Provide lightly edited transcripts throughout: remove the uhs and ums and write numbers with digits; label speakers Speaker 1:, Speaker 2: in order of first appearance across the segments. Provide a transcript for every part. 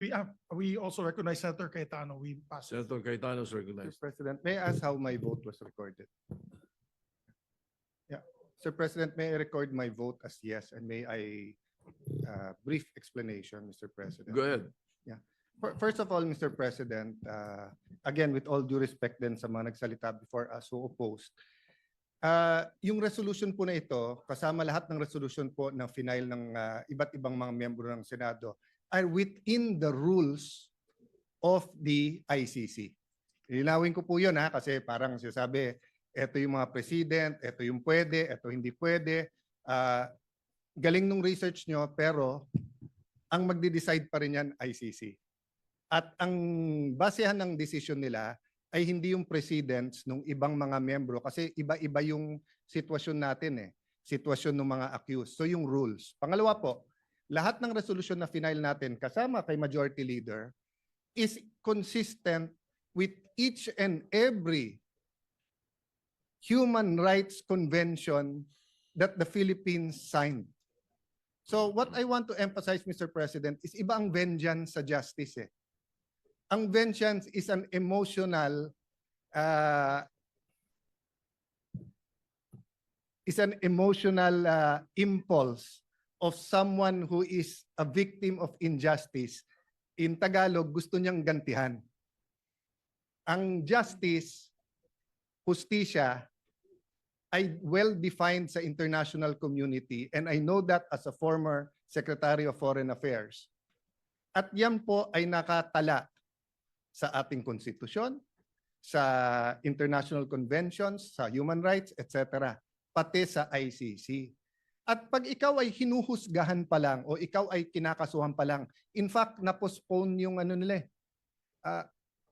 Speaker 1: We also recognize Senator Cayetano. We pass.
Speaker 2: Senator Cayetano is
Speaker 3: Mr.
Speaker 2: recognized.
Speaker 3: President, may I ask how my vote was recorded? Yeah, Mr. President, may I record my vote as yes, and may I brief explanation, Mr. President?
Speaker 2: Go ahead.
Speaker 3: First of all, Mr. President, again, with all due respect din sa mga nagsalita before us who opposed, yung resolution po na ito, kasama lahat ng resolution po na final ng iba't ibang mga miyembro ng Senado, are within the rules of the ICC. Linawin ko po yun kasi parang sinasabi, ito yung mga president, ito yung pwede, ito hindi pwede. Galing nung research nyo, pero ang magde-decide pa rin yan ICC. At ang basehan ng decision nila ay hindi yung presidents ng ibang mga membro kasi iba-iba yung sitwasyon natin sitwasyon ng mga accused. So yung rules. Pangalawa po, lahat ng resolution na final natin kasama kay Majority Leader is consistent with each and every human rights convention that the Philippines signed. So what I want to emphasize, Mr. President, is iba ang vengeance sa justice Ang vengeance is an emotional impulse of someone who is a victim of injustice. In Tagalog, gusto niyang gantihan. Ang justice, hustisya, ay well-defined sa international community, and I know that as a former Secretary of Foreign Affairs. At yan po ay nakatala sa ating konstitusyon, sa international conventions, sa human rights, etc., pati sa ICC. At pag ikaw ay hinuhusgahan pa lang o ikaw ay kinakasuhan pa lang, in fact, na-postpone yung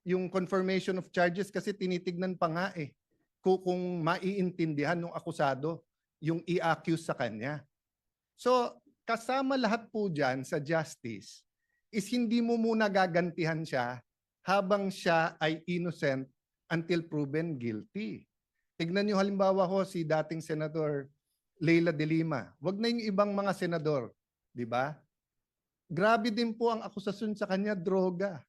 Speaker 3: yung confirmation of charges kasi tinitignan pa nga kung maiintindihan ng akusado yung i-accuse sa kanya. So, kasama lahat po dyan sa justice is hindi mo muna gagantihan siya habang siya ay innocent until proven guilty. Tignan niyo halimbawa si dating Senador Leila de Lima. Wag na yung ibang mga senador, di ba? Grabe din po ang akusasyon sa kanya, droga.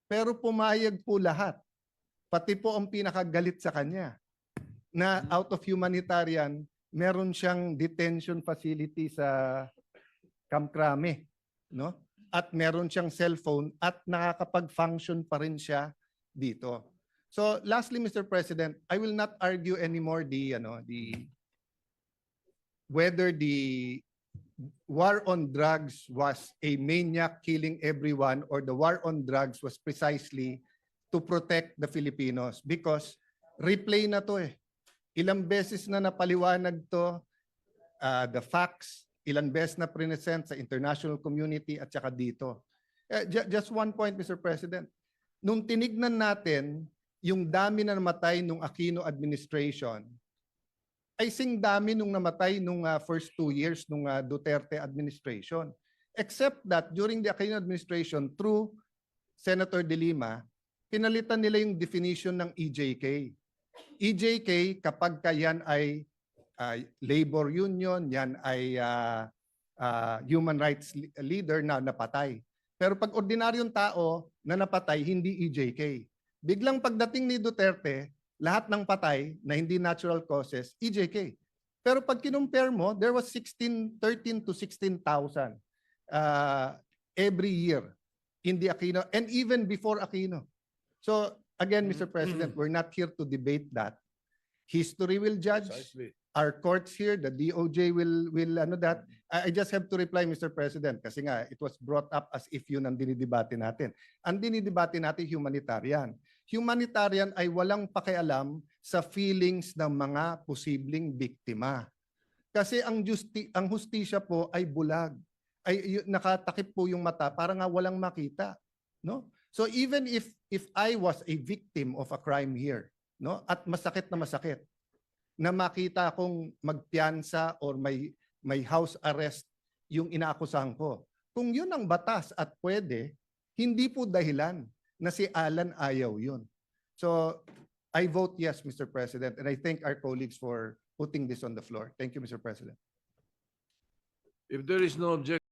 Speaker 3: Pero pumayag po lahat. Pati po ang pinakagalit sa kanya na out of humanitarian, meron siyang detention facility sa Camp Crame, no? At meron siyang cellphone at nakakapag-function pa rin siya dito. So lastly, Mr. President, I will not argue anymore whether the war on drugs was a maniac killing everyone or the war on drugs was precisely to protect the Filipinos, because replay na to Ilang beses na napaliwanag to, the facts, ilang beses na present sa international community at saka dito. Just one point, Mr. President. Nung tinignan natin yung dami na namatay nung Aquino administration, ay sing dami nung namatay nung first 2 years nung Duterte administration. Except that during the Aquino administration, through Senator De Lima, pinalitan nila yung definition ng EJK. EJK, kapag yan ay labor union, yan ay human rights leader na napatay. Pero pag ordinaryong tao na napatay, hindi EJK. Biglang pagdating ni Duterte, lahat ng patay na hindi natural causes, EJK. Pero pag kinumpare mo, there was 13 to 16,000 every year in the Aquino, and even before Aquino. So again, Mr. President, we're not here to debate that. History will judge.
Speaker 2: Precisely.
Speaker 3: Our courts here, the DOJ will that. I just have to reply, Mr. President, kasi nga it was brought up as if yun ang dinidebate natin. Ang dinidebate natin humanitarian. Humanitarian ay walang pakialam sa feelings ng mga posibleng biktima. Kasi ang hustisya po ay bulag. Ay nakatakip po yung mata para nga walang makita, no? So even if I was a victim of a crime here, no, at masakit na makita kong magpiyansa or may house arrest yung inaakusahan ko. Kung yun ang batas at pwede, hindi po dahilan na si Alan ayaw yun. So I vote yes, Mr. President, and I thank our colleagues for putting this on the floor. Thank you, Mr. President.
Speaker 2: If there is no objection,